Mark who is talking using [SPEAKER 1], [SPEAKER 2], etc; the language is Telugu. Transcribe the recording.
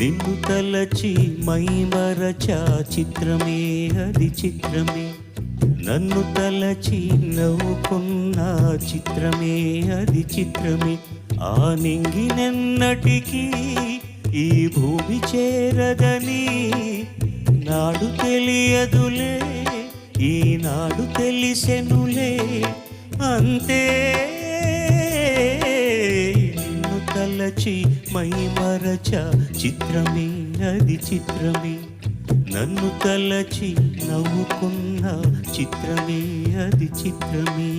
[SPEAKER 1] నిన్ను తలచి మైమరచా చిత్రమే అది చిత్రమే, నన్ను తలచి నవ్వుకున్న చిత్రమే అది చిత్రమే. ఆ నింగినెన్నటికీ ఈ భూమి చేరదని నాడు తెలియదులే, ఈనాడు తెలిసెనులే అంతే. నిన్ను తలచి మైమరచ చిత్రమే అది చిత్రమే, నన్ను తలచి నవ్వుకున్న చిత్రమే అది చిత్రమే.